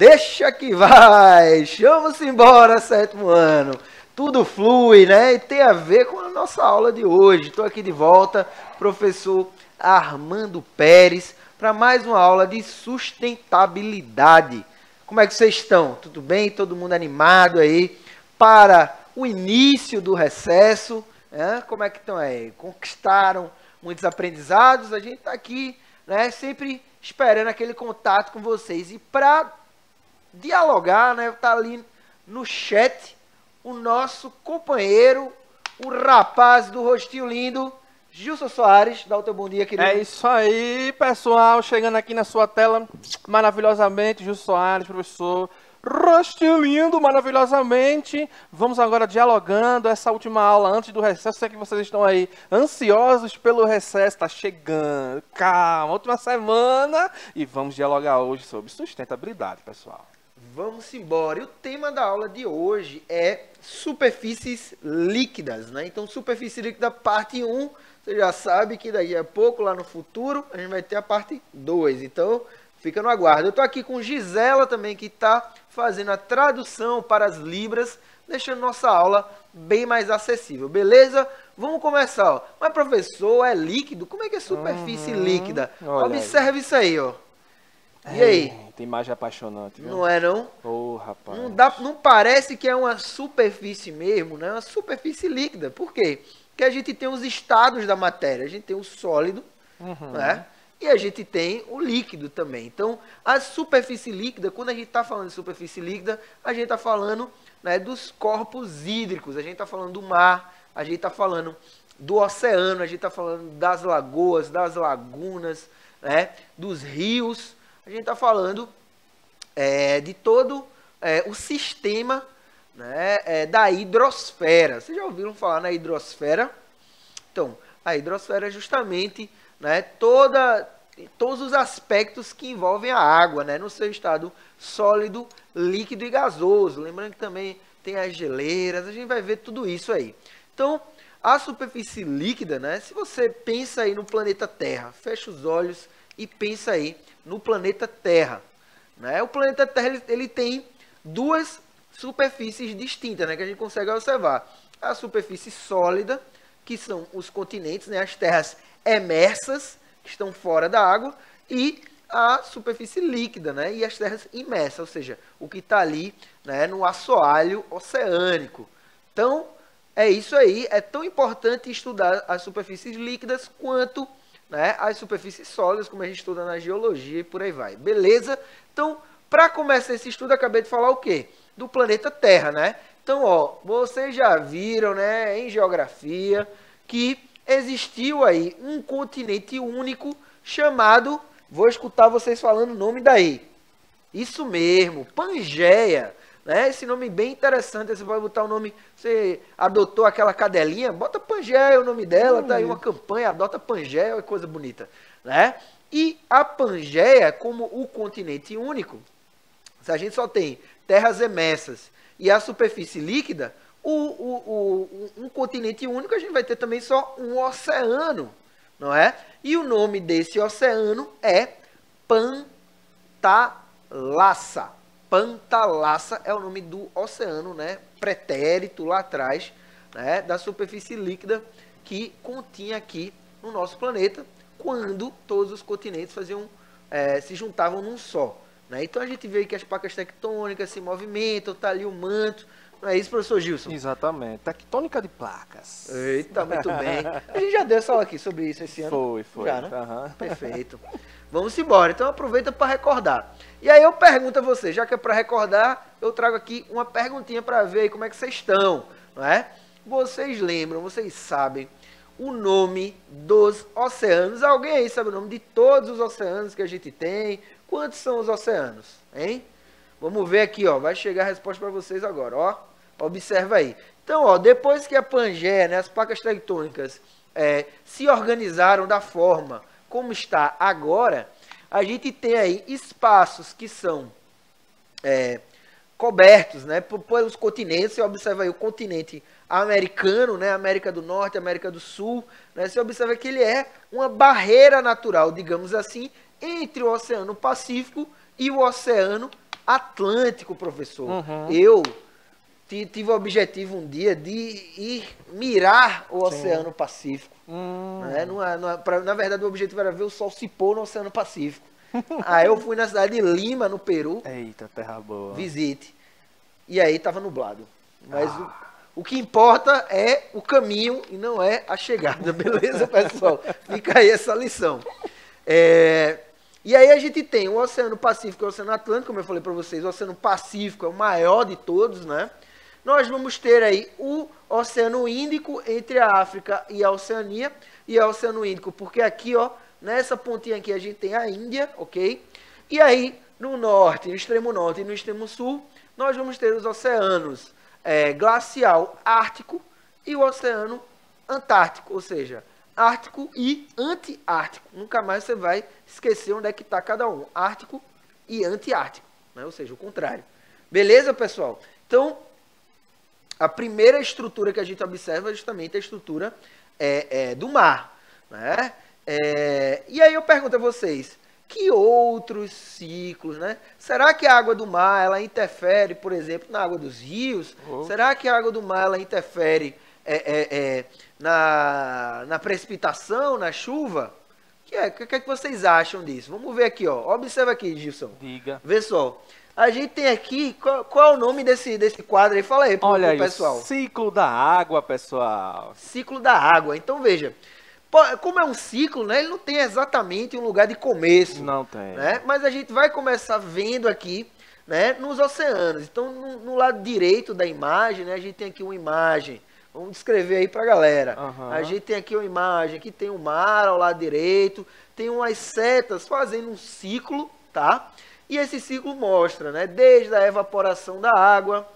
Deixa que vai, chama-se embora, sétimo ano. Tudo flui, né? E tem a ver com a nossa aula de hoje. Estou aqui de volta, professor Armando Pérez, para mais uma aula de sustentabilidade. Como é que vocês estão? Tudo bem? Todo mundo animado aí para o início do recesso? Como é que estão aí? Conquistaram muitos aprendizados? A gente está aqui, né? Sempre esperando aquele contato com vocês. E para dialogar, né? Tá ali no chat o nosso companheiro, o rapaz do rostinho lindo, Gilson Soares. Dá o teu bom dia, querido. É isso aí, pessoal. Chegando aqui na sua tela, maravilhosamente, Gilson Soares, professor. Rostinho lindo, maravilhosamente. Vamos agora dialogando essa última aula antes do recesso. Sei que vocês estão aí ansiosos pelo recesso. Tá chegando. Calma, última semana. E vamos dialogar hoje sobre sustentabilidade, pessoal. Vamos embora. E o tema da aula de hoje é superfícies líquidas, né? Então, superfície líquida parte 1. Você já sabe que daqui a pouco, lá no futuro, a gente vai ter a parte 2. Então, fica no aguardo. Eu estou aqui com Gisela também, que está fazendo a tradução para as libras, deixando nossa aula bem mais acessível, beleza? Vamos começar, ó. Mas, professor, é líquido? Como é que é superfície líquida? Observe isso aí, ó. E aí? Tem imagem apaixonante, viu? Não é, não? Ô, rapaz. Não parece que é uma superfície mesmo, né? É uma superfície líquida. Por quê? Porque a gente tem os estados da matéria. A gente tem o sólido, né? E a gente tem o líquido também. Então, a superfície líquida, quando a gente está falando de superfície líquida, a gente está falando, né, dos corpos hídricos, a gente está falando do mar, a gente está falando do oceano, a gente está falando das lagoas, das lagunas, né, dos rios. A gente está falando de todo o sistema, né, da hidrosfera. Vocês já ouviram falar na hidrosfera? Então, a hidrosfera é justamente, né, todos os aspectos que envolvem a água, né, no seu estado sólido, líquido e gasoso. Lembrando que também tem as geleiras, a gente vai ver tudo isso aí. Então, a superfície líquida, né, se você pensa aí no planeta Terra, fecha os olhos e pensa aí no planeta Terra, né? O planeta Terra ele tem duas superfícies distintas, né, que a gente consegue observar. A superfície sólida, que são os continentes, né, as terras emersas, que estão fora da água, e a superfície líquida, né, e as terras imersas, ou seja, o que está ali, né, no assoalho oceânico. Então, é isso aí. É tão importante estudar as superfícies líquidas quanto, né, as superfícies sólidas, como a gente estuda na geologia e por aí vai. Beleza? Então, para começar esse estudo, acabei de falar o quê? Do planeta Terra, né? Então, ó, vocês já viram, né, em geografia, que existiu aí um continente único chamado, vou escutar vocês falando o nome daí. Isso mesmo, Pangeia. Né? Esse nome bem interessante, você pode botar o nome, você adotou aquela cadelinha, bota Pangeia, o nome dela, tá aí uma campanha, adota Pangeia, é coisa bonita, né? E a Pangeia, como o continente único, se a gente só tem terras emersas e a superfície líquida, um continente único, a gente vai ter também só um oceano, não é? E o nome desse oceano é Pantalassa. Pantalassa é o nome do oceano, né, pretérito lá atrás, né, da superfície líquida que continha aqui no nosso planeta, quando todos os continentes se juntavam num só. Né? Então a gente vê que as placas tectônicas se movimentam, tá ali o manto. Não é isso, professor Gilson? Exatamente. Tectônica de placas. Eita, muito bem. A gente já deu essa aula aqui sobre isso esse ano. Foi. Já, né? Perfeito. Vamos embora. Então aproveita para recordar. E aí eu pergunto a você, já que é para recordar, eu trago aqui uma perguntinha para ver aí como é que vocês estão, não é? Vocês lembram, vocês sabem o nome dos oceanos? Alguém aí sabe o nome de todos os oceanos que a gente tem? Quantos são os oceanos, hein? Vamos ver aqui, ó. Vai chegar a resposta para vocês agora, ó. Observa aí. Então, ó, depois que a Pangeia, né, as placas tectônicas se organizaram da forma como está agora, a gente tem aí espaços que são cobertos, né, pelos continentes. Você observa aí o continente americano, né, América do Norte, América do Sul, né, você observa que ele é uma barreira natural, digamos assim, entre o Oceano Pacífico e o Oceano Atlântico, professor. Eu tive o objetivo um dia de ir mirar o Oceano Pacífico. Né? Na verdade, o objetivo era ver o sol se pôr no Oceano Pacífico. Aí eu fui na cidade de Lima, no Peru. Eita, terra boa. Visite. E aí tava nublado. Mas o que importa é o caminho e não é a chegada, beleza, pessoal? Fica aí essa lição. E aí a gente tem o Oceano Pacífico e o Oceano Atlântico, como eu falei para vocês, o Oceano Pacífico é o maior de todos, né? Nós vamos ter aí o Oceano Índico entre a África e a Oceania, e é o Oceano Índico, porque aqui, ó, nessa pontinha aqui a gente tem a Índia, ok? E aí, no norte, no extremo norte e no extremo sul, nós vamos ter os oceanos glacial ártico e o oceano antártico, ou seja, ártico e antiártico. Nunca mais você vai esquecer onde é que está cada um, ártico e antiártico, né? Ou seja, o contrário. Beleza, pessoal? Então, a primeira estrutura que a gente observa é justamente a estrutura do mar, né? E aí eu pergunto a vocês, que outros ciclos, né? Será que a água do mar, ela interfere, por exemplo, na água dos rios? Será que a água do mar, ela interfere na precipitação, na chuva? O que é que vocês acham disso? Vamos ver aqui, ó. Observa aqui, Gilson. Diga. Vê só. A gente tem aqui, qual é o nome desse quadro aí? Fala aí pro pessoal. O ciclo da água, pessoal. Ciclo da água. Então, veja, como é um ciclo, né, ele não tem exatamente um lugar de começo. Não tem. Né, mas a gente vai começar vendo aqui, né, nos oceanos. Então, no lado direito da imagem, né, a gente tem aqui uma imagem. Vamos descrever aí pra galera. A gente tem aqui uma imagem, aqui tem o mar ao lado direito, tem umas setas fazendo um ciclo, tá? E esse ciclo mostra, né, desde a evaporação da água,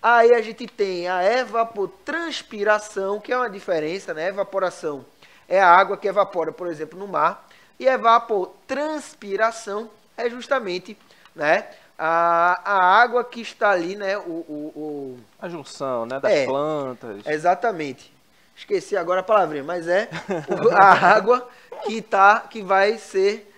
aí a gente tem a evapotranspiração, que é uma diferença, né? Evaporação é a água que evapora, por exemplo, no mar, e evapotranspiração é justamente, né, a água que está ali, né, a junção, né, das plantas. Exatamente. Esqueci agora a palavrinha, mas a água que vai ser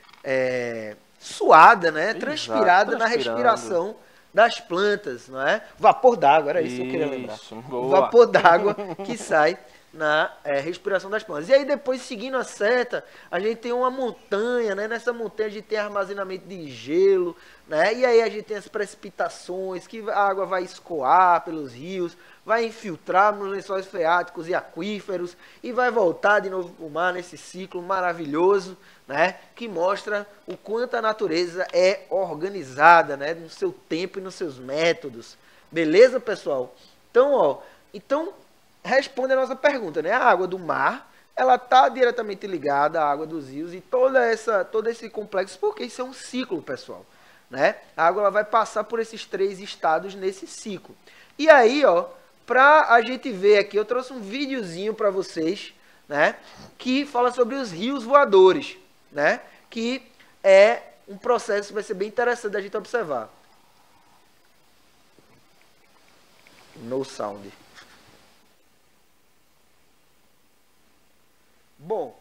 suada, né? Transpirada na respiração das plantas, não é? Vapor d'água, era isso que eu queria lembrar. O vapor d'água que sai na respiração das plantas. E aí depois, seguindo a seta, a gente tem uma montanha, né? Nessa montanha a gente tem armazenamento de gelo, né? E aí a gente tem as precipitações, que a água vai escoar pelos rios, vai infiltrar nos lençóis freáticos e aquíferos e vai voltar de novo para o mar nesse ciclo maravilhoso, né, que mostra o quanto a natureza é organizada, né, no seu tempo e nos seus métodos. Beleza, pessoal? Então, responde a nossa pergunta, né? A água do mar, ela está diretamente ligada à água dos rios e todo esse complexo, porque isso é um ciclo, pessoal, né? A água ela vai passar por esses 3 estados nesse ciclo. E aí, ó, para a gente ver aqui, eu trouxe um videozinho para vocês, né, que fala sobre os rios voadores, né, que é um processo que vai ser bem interessante da gente observar. No sound. Bom,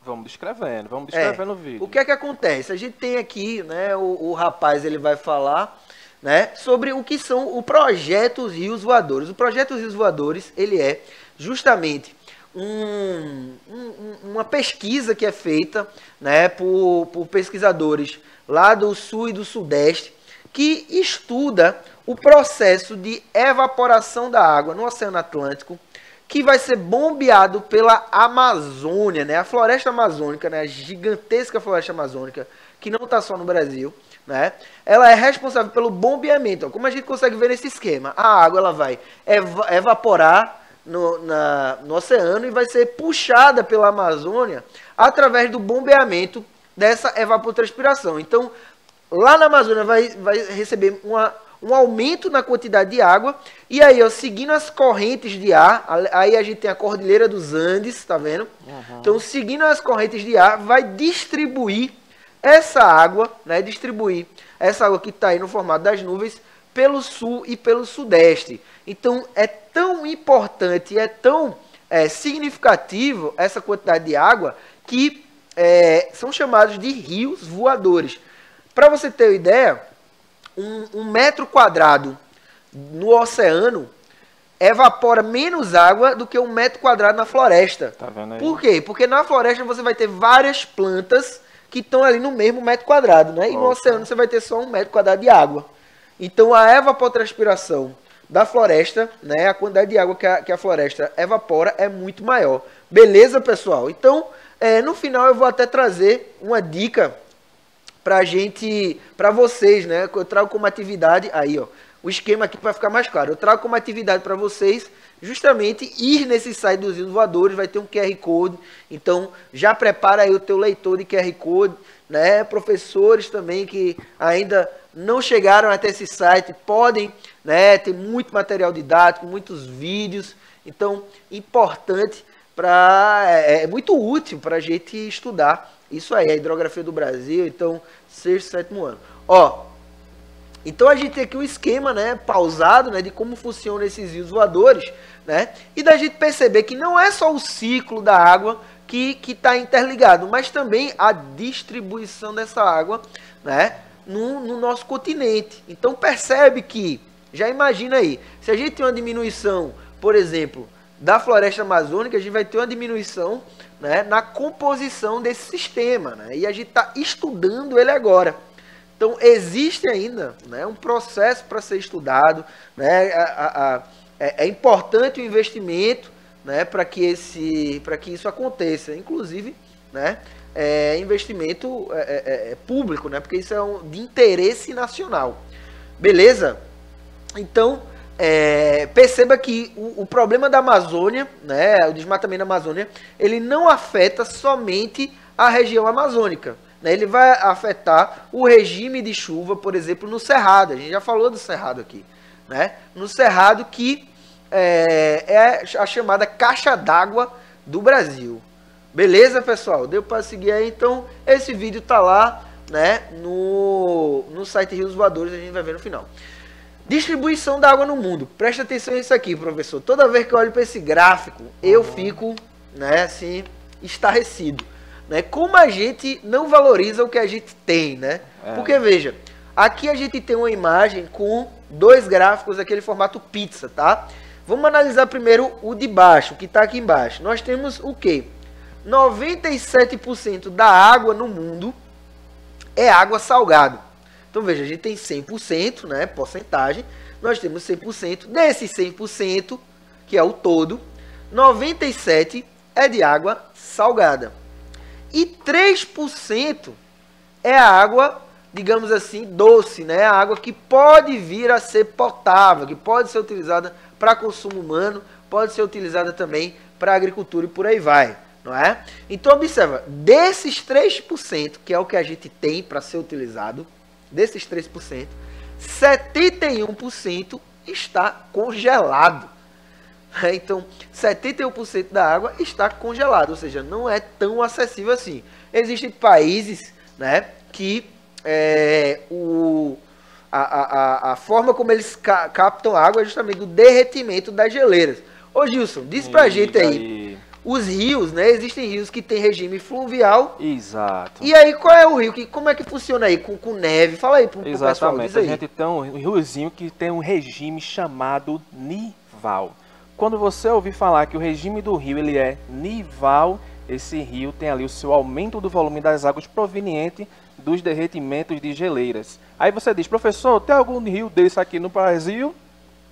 vamos descrevendo o vídeo. O que é que acontece? A gente tem aqui, né, o rapaz ele vai falar, né, sobre o que são o projeto Rios Voadores. O projeto Rios Voadores, ele é justamente uma pesquisa que é feita, né, por pesquisadores lá do sul e do sudeste, que estuda o processo de evaporação da água no Oceano Atlântico, que vai ser bombeado pela Amazônia, né, a floresta amazônica, né, a gigantesca floresta amazônica, que não está só no Brasil, né, ela é responsável pelo bombeamento. Ó, como a gente consegue ver nesse esquema, a água ela vai evaporar no oceano e vai ser puxada pela Amazônia através do bombeamento dessa evapotranspiração. Então, lá na Amazônia vai receber um aumento na quantidade de água, e aí, ó, seguindo as correntes de ar, aí a gente tem a Cordilheira dos Andes, tá vendo? Então, seguindo as correntes de ar, vai distribuir essa água, né, que está aí no formato das nuvens, pelo sul e pelo sudeste. Então, é tão importante, é tão significativo essa quantidade de água que são chamados de rios voadores. Para você ter uma ideia, um metro quadrado no oceano evapora menos água do que 1 metro quadrado na floresta. Tá vendo aí? Por quê? Porque na floresta você vai ter várias plantas que estão ali no mesmo metro quadrado, né? E no oceano você vai ter só 1 metro quadrado de água. Então a evapotranspiração da floresta, né? A quantidade de água que a floresta evapora é muito maior. Beleza, pessoal? Então, no final eu vou até trazer uma dica para vocês, né? Eu trago como atividade, aí ó, o esquema aqui para ficar mais claro. Eu trago como atividade para vocês justamente ir nesse site dos rios voadores, vai ter um QR Code, então já prepara aí o teu leitor de QR Code, né? Professores também que ainda não chegaram até esse site, podem, né, ter muito material didático, muitos vídeos, então importante é muito útil para a gente estudar isso aí, a hidrografia do Brasil, então 6º, 7º ano. Ó, então a gente tem aqui um esquema, né, pausado, né, de como funcionam esses rios voadores, né, e da gente perceber que não é só o ciclo da água que está interligado, mas também a distribuição dessa água, né, no nosso continente. Então percebe que, já imagina aí, se a gente tem uma diminuição, por exemplo, da floresta amazônica, a gente vai ter uma diminuição, né, na composição desse sistema, né, e a gente está estudando ele agora. Então, existe ainda, né, um processo para ser estudado, né, é importante o investimento, né, para que isso aconteça, inclusive, né, investimento público, né, porque isso é de interesse nacional. Beleza? Então, perceba que o problema da Amazônia, né, o desmatamento da Amazônia, ele não afeta somente a região amazônica. Ele vai afetar o regime de chuva, por exemplo, no Cerrado. A gente já falou do Cerrado aqui, né? No Cerrado, que é a chamada caixa d'água do Brasil. Beleza, pessoal? Deu para seguir aí? Então, esse vídeo tá lá, né, no site Rios Voadores, a gente vai ver no final. Distribuição da água no mundo. Presta atenção nisso aqui, professor. Toda vez que eu olho para esse gráfico, eu fico, né, assim, estarrecido. Né? Como a gente não valoriza o que a gente tem, né? Porque, veja, aqui a gente tem uma imagem com 2 gráficos, aquele formato pizza, tá? Vamos analisar primeiro o de baixo, que está aqui embaixo. Nós temos o quê? 97% da água no mundo é água salgada. Então, veja, a gente tem 100%, né, porcentagem. Nós temos 100%. Desses 100%, que é o todo, 97% é de água salgada. E 3% é a água, digamos assim, doce, né? A água que pode vir a ser potável, que pode ser utilizada para consumo humano, pode ser utilizada também para agricultura e por aí vai, não é? Então, observa, desses 3%, que é o que a gente tem para ser utilizado, desses 3%, 71% está congelado. Então, 71% da água está congelada, ou seja, não é tão acessível assim. Existem países, né, que a forma como eles captam água é justamente do derretimento das geleiras. Ô Gilson, diz pra gente aí, os rios, né, existem rios que tem regime fluvial. Exato. E aí, qual é o rio? Como é que funciona aí? Com neve? Fala aí pro pessoal. Exatamente, a gente tem um riozinho que tem um regime chamado nival. Quando você ouvir falar que o regime do rio ele é nival, esse rio tem ali o seu aumento do volume das águas proveniente dos derretimentos de geleiras. Aí você diz, professor, tem algum rio desse aqui no Brasil?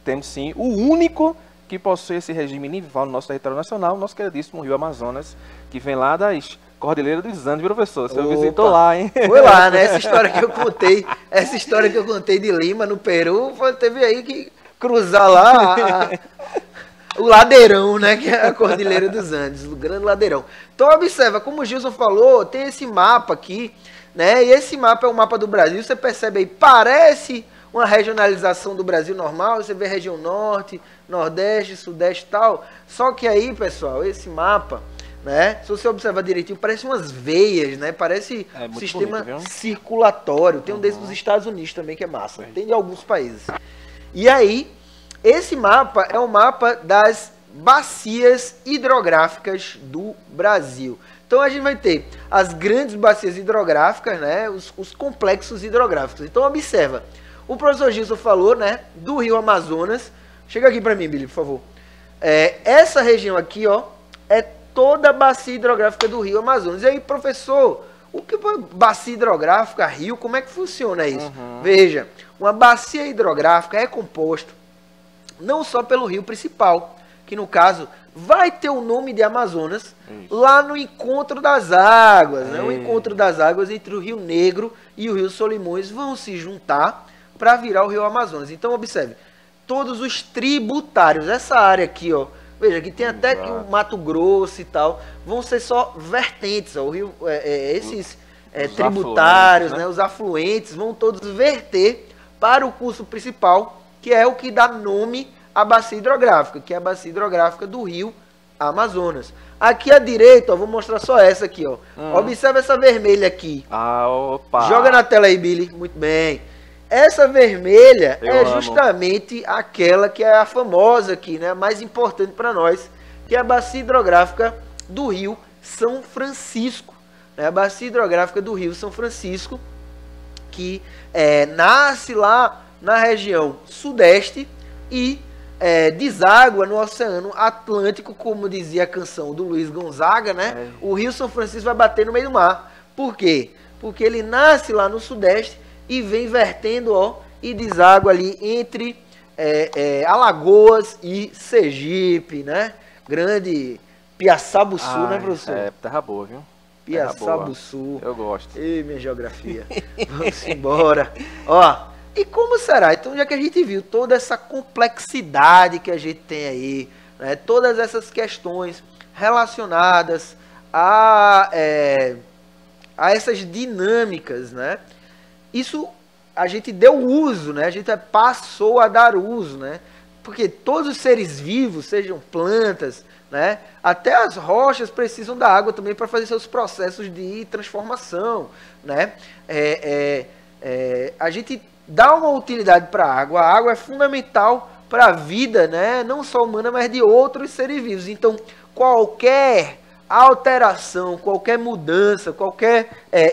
Temos sim, o único que possui esse regime nival no nosso território nacional, o nosso queridíssimo rio Amazonas, que vem lá das Cordilheiras dos Andes, professor. Você visitou lá, hein? Foi lá, né? Essa história que eu contei de Lima, no Peru, teve aí que cruzar lá o ladeirão, né, que é a Cordilheira dos Andes, o grande ladeirão. Então observa, como o Gilson falou, tem esse mapa aqui, né, e esse mapa é o mapa do Brasil, você percebe aí, parece uma regionalização do Brasil normal, você vê região norte, nordeste, sudeste e tal, só que aí, pessoal, esse mapa, né, se você observar direitinho, parece umas veias, né, parece um sistema bonito, circulatório, tem um desses dos Estados Unidos também que é massa, tem de alguns países. E aí, esse mapa é o mapa das bacias hidrográficas do Brasil. Então a gente vai ter as grandes bacias hidrográficas, né, os complexos hidrográficos. Então observa, O professor Gilson falou, né, do Rio Amazonas. Chega aqui para mim, Billy, por favor. Essa região aqui, ó, é toda a bacia hidrográfica do Rio Amazonas. E aí, professor, o que é bacia hidrográfica, rio, como é que funciona isso? Veja, uma bacia hidrográfica é composta não só pelo rio principal, que no caso vai ter o nome de Amazonas, lá no encontro das águas, né? O encontro das águas entre o Rio Negro e o Rio Solimões vão se juntar para virar o Rio Amazonas. Então, observe, todos os tributários, essa área aqui, ó, veja, que tem até que o Mato Grosso e tal, vão ser só vertentes, ó, o rio, esses tributários, né, os afluentes, vão todos verter para o curso principal, que é o que dá nome à bacia hidrográfica, que é a bacia hidrográfica do Rio Amazonas. Aqui à direita, ó, vou mostrar só essa aqui, ó. Observa essa vermelha aqui. Opa! Joga na tela aí, Billy. Muito bem. Essa vermelha justamente aquela que é a famosa aqui, né? A mais importante para nós, que é a bacia hidrográfica do Rio São Francisco. Né? A bacia hidrográfica do Rio São Francisco, que nasce lá na região sudeste e deságua no Oceano Atlântico, como dizia a canção do Luiz Gonzaga, né? O Rio São Francisco vai bater no meio do mar. Por quê? Porque ele nasce lá no sudeste e vem vertendo, ó, e deságua ali entre Alagoas e Sergipe, né? Grande Piaçabuçu, né, professor? Terra boa, viu? Piaçabuçu. Eu gosto. Ei, minha geografia. Vamos embora. Ó, e como será? Então, já que a gente viu toda essa complexidade que a gente tem aí, né, todas essas questões relacionadas a essas dinâmicas, né? Isso a gente deu uso, né? A gente passou a dar uso, né? Porque todos os seres vivos, sejam plantas, né? Até as rochas precisam da água também para fazer seus processos de transformação, né? A gente dá uma utilidade para a água é fundamental para a vida, né? Não só humana, mas de outros seres vivos. Então, qualquer alteração, qualquer mudança, qualquer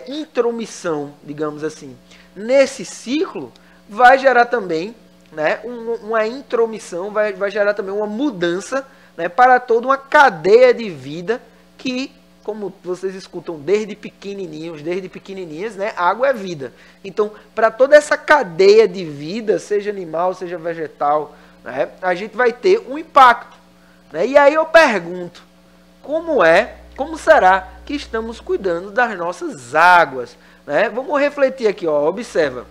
intromissão, digamos assim, nesse ciclo, vai gerar também, né, uma intromissão, vai gerar também uma mudança, né, para toda uma cadeia de vida que, como vocês escutam desde pequenininhos, desde pequenininhas, né, água é vida. Então, para toda essa cadeia de vida, seja animal, seja vegetal, né, a gente vai ter um impacto. Né? E aí eu pergunto, como será que estamos cuidando das nossas águas? Né? Vamos refletir aqui, ó, observa.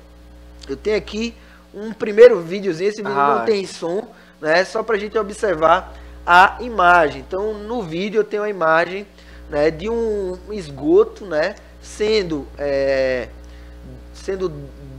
Eu tenho aqui um primeiro videozinho, esse vídeo não tem som, né, só para a gente observar a imagem. Então, no vídeo eu tenho a imagem, né, de um esgoto, né, sendo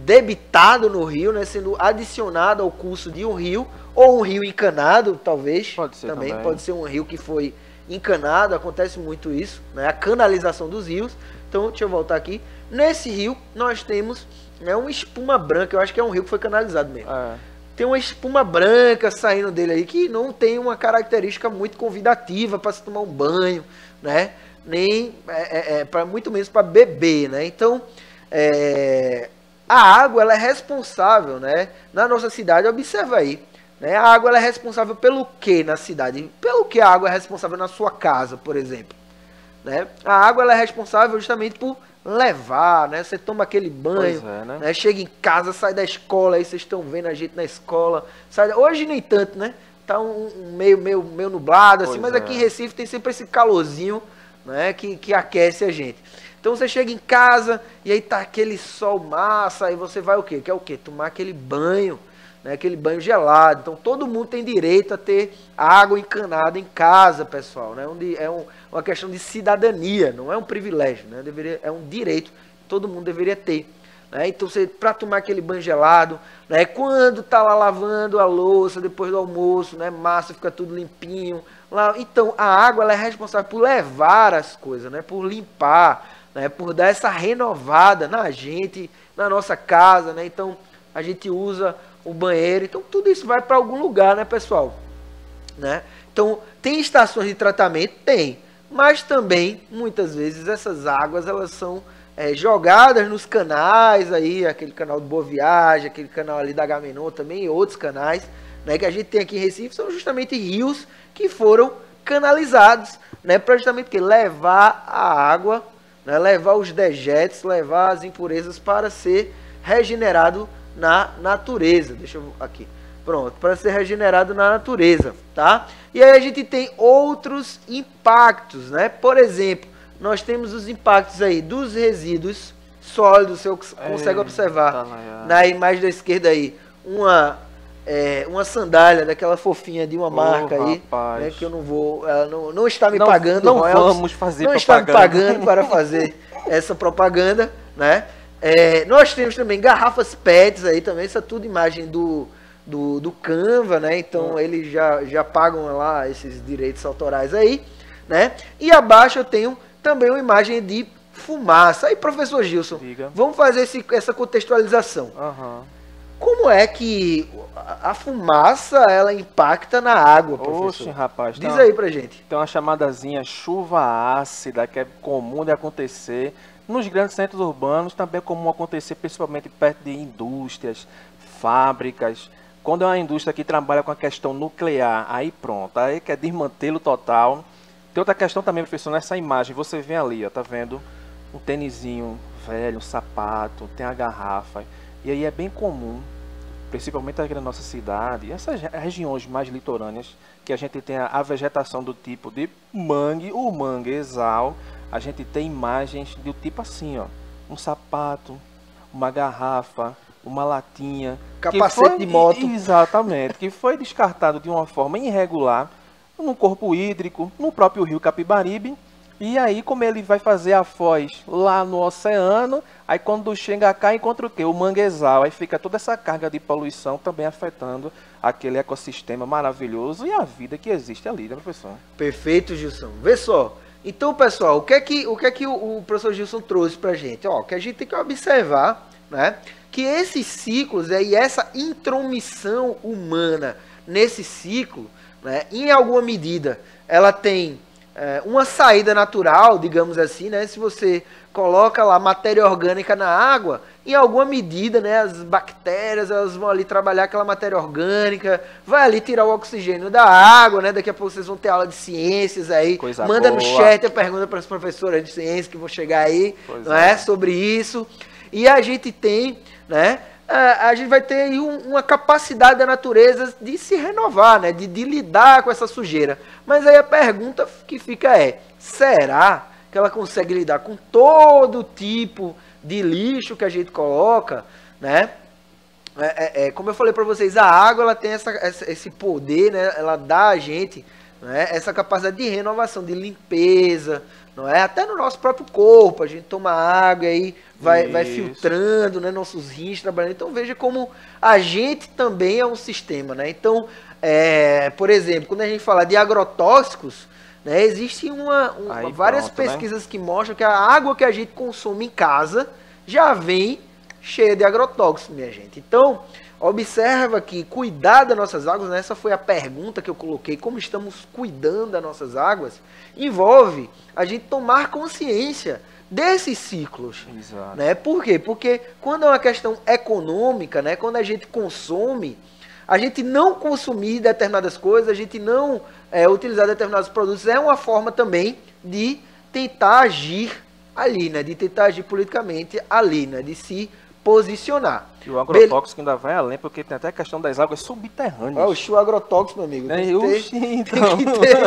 debitado no rio, né, sendo adicionado ao curso de um rio, ou um rio encanado, talvez. Pode ser também. Pode ser um rio que foi encanado, acontece muito isso, né, a canalização dos rios. Então, deixa eu voltar aqui. Nesse rio, nós temos uma espuma branca, eu acho que é um rio que foi canalizado mesmo. Tem uma espuma branca saindo dele aí, que não tem uma característica muito convidativa para se tomar um banho, né? Nem, muito menos para beber, né? Então, a água, ela é responsável, né? Na nossa cidade, observa aí, né? A água, ela é responsável pelo que na cidade? Pelo que a água é responsável na sua casa, por exemplo? Né? A água, ela é responsável justamente por levar, né? Você toma aquele banho, né? Chega em casa, sai da escola, aí vocês estão vendo a gente na escola. Hoje nem tanto, né? Tá meio nublado, assim, mas aqui em Recife tem sempre esse calorzinho, né? Que aquece a gente. Então você chega em casa e aí tá aquele sol massa, aí você vai o quê? Quer o quê? Tomar aquele banho, né? Aquele banho gelado. Então todo mundo tem direito a ter água encanada em casa, pessoal, né? Uma questão de cidadania, não é um privilégio, né? É um direito que todo mundo deveria ter. Né? Então, para tomar aquele banho gelado, né? Quando tá lá lavando a louça, depois do almoço, né? Massa, fica tudo limpinho. Então, a água, ela é responsável por levar as coisas, né? Por limpar, né? Por dar essa renovada na gente, na nossa casa, né? Então, a gente usa o banheiro. Então, tudo isso vai para algum lugar, né, pessoal? Né? Então, tem estações de tratamento? Tem. Mas também, muitas vezes, essas águas, elas são jogadas nos canais aí, aquele canal do Boa Viagem, aquele canal ali da Agamenon também e outros canais, né, que a gente tem aqui em Recife, são justamente rios que foram canalizados, né, para justamente que levar a água, né, levar os dejetos, levar as impurezas para ser regenerado na natureza. Deixa eu aqui. Pronto, para ser regenerado na natureza, tá? E aí a gente tem outros impactos, né? Por exemplo, nós temos os impactos aí dos resíduos sólidos, você consegue observar na imagem da esquerda aí, uma sandália daquela fofinha de uma marca aí, né, que eu não vou, ela não está me pagando, não vamos fazer não propaganda. Está me pagando para fazer essa propaganda, né? Nós temos também garrafas PETs aí também, isso é tudo imagem do Canva, né? Então eles já pagam lá esses direitos autorais aí, né? E abaixo eu tenho também uma imagem de fumaça. Aí, professor Gilson, vamos fazer essa contextualização. Uhum. Como é que a fumaça ela impacta na água, professor? Oxe, rapaz. Diz aí pra gente. Tem uma chamadazinha chuva ácida, que é comum de acontecer nos grandes centros urbanos, também é comum acontecer principalmente perto de indústrias, fábricas. Quando é uma indústria que trabalha com a questão nuclear, aí pronto, aí quer desmantelo total. Tem outra questão também, professor, nessa imagem, você vê ali, ó, tá vendo? Um tênisinho velho, um sapato, tem a garrafa. E aí é bem comum, principalmente aqui na nossa cidade, essas regiões mais litorâneas, que a gente tem a vegetação do tipo de mangue, o manguezal, a gente tem imagens do tipo assim, ó, um sapato, uma garrafa, uma latinha, capacete de moto. Exatamente, que foi descartado de uma forma irregular no corpo hídrico, no próprio rio Capibaribe. E aí, como ele vai fazer a foz lá no oceano, aí quando chega cá, encontra o quê? O manguezal. Aí fica toda essa carga de poluição também afetando aquele ecossistema maravilhoso e a vida que existe ali, né, professor? Perfeito, Gilson. Vê só. Então, pessoal, o que é que o professor Gilson trouxe pra gente? Ó, que a gente tem que observar, né, que esses ciclos e essa intromissão humana nesse ciclo, né, em alguma medida, ela tem uma saída natural, digamos assim, né? Se você coloca lá matéria orgânica na água, em alguma medida, né, as bactérias elas vão ali trabalhar aquela matéria orgânica, vai ali tirar o oxigênio da água, né? Daqui a pouco vocês vão ter aula de ciências aí. Coisa manda boa. no chat a pergunta para as professoras de ciências que vão chegar aí, Pois não é, sobre isso. E a gente tem, né? A gente vai ter aí uma capacidade da natureza de se renovar, né? De lidar com essa sujeira. Mas aí a pergunta que fica será que ela consegue lidar com todo tipo de lixo que a gente coloca, né? Como eu falei para vocês, a água ela tem esse poder, né? Ela dá a gente, né, essa capacidade de renovação, de limpeza, não é? Até no nosso próprio corpo, a gente toma água e aí vai filtrando, né, nossos rins trabalhando. Então veja como a gente também é um sistema, né? Então, por exemplo, quando a gente fala de agrotóxicos, né, existem várias pesquisas, né, que mostram que a água que a gente consome em casa já vem cheia de agrotóxicos, minha gente. Então, observa que cuidar das nossas águas, né, essa foi a pergunta que eu coloquei, como estamos cuidando das nossas águas, envolve a gente tomar consciência desses ciclos. Exato. Né? Por quê? Porque quando é uma questão econômica, né, quando a gente consome, a gente não consumir determinadas coisas, a gente não utilizar determinados produtos, é uma forma também de tentar agir ali, né, de tentar agir politicamente ali, né, de se posicionar. E o agrotóxico ainda vai além, porque tem até a questão das águas subterrâneas. O agrotóxico, meu amigo, tem que ter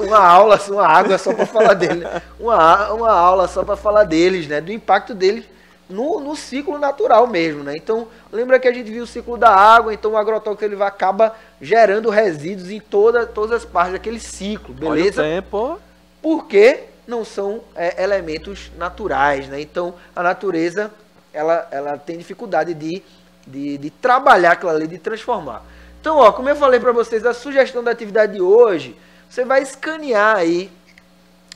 uma aula só para falar dele, uma aula só para falar deles, né, do impacto deles no ciclo natural mesmo, né? Então, lembra que a gente viu o ciclo da água, então o agrotóxico ele acaba gerando resíduos em todas as partes daquele ciclo, beleza? Olha o tempo. Porque não são elementos naturais, né? Então, a natureza ela tem dificuldade de trabalhar aquela lei, de transformar. Então, ó, como eu falei para vocês, a sugestão da atividade de hoje, você vai escanear aí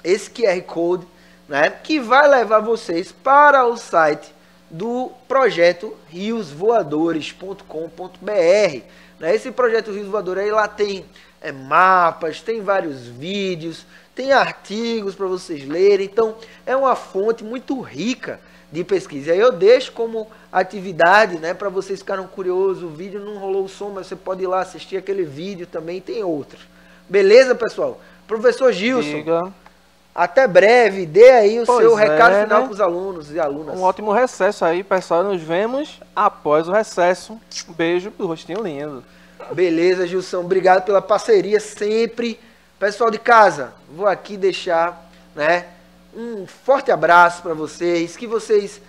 esse QR Code, né, que vai levar vocês para o site do projeto riosvoadores.com.br. Né? Esse projeto Rios Voadores, aí lá tem mapas, tem vários vídeos, tem artigos para vocês lerem. Então, é uma fonte muito rica de pesquisa. E aí eu deixo como atividade, né, para vocês ficarem curiosos. O vídeo não rolou o som, mas você pode ir lá assistir aquele vídeo também, tem outros. Beleza, pessoal? Professor Gilson, Diga. até breve, dê aí o Pois seu recado é, final né? para os alunos e alunas. Um ótimo recesso aí, pessoal. Nos vemos após o recesso. Um beijo do rostinho lindo. Beleza, Gilson. Obrigado pela parceria sempre. Pessoal de casa, vou aqui deixar, né, um forte abraço para vocês. Que vocês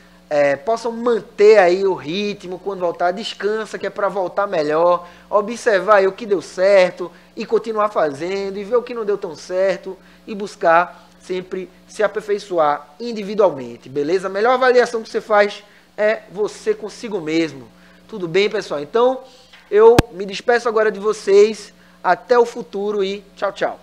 possam manter aí o ritmo quando voltar. Descansa, que é para voltar melhor. Observar aí o que deu certo e continuar fazendo. E ver o que não deu tão certo. E buscar sempre se aperfeiçoar individualmente. Beleza? A melhor avaliação que você faz é você consigo mesmo. Tudo bem, pessoal? Então, eu me despeço agora de vocês. Até o futuro e tchau, tchau.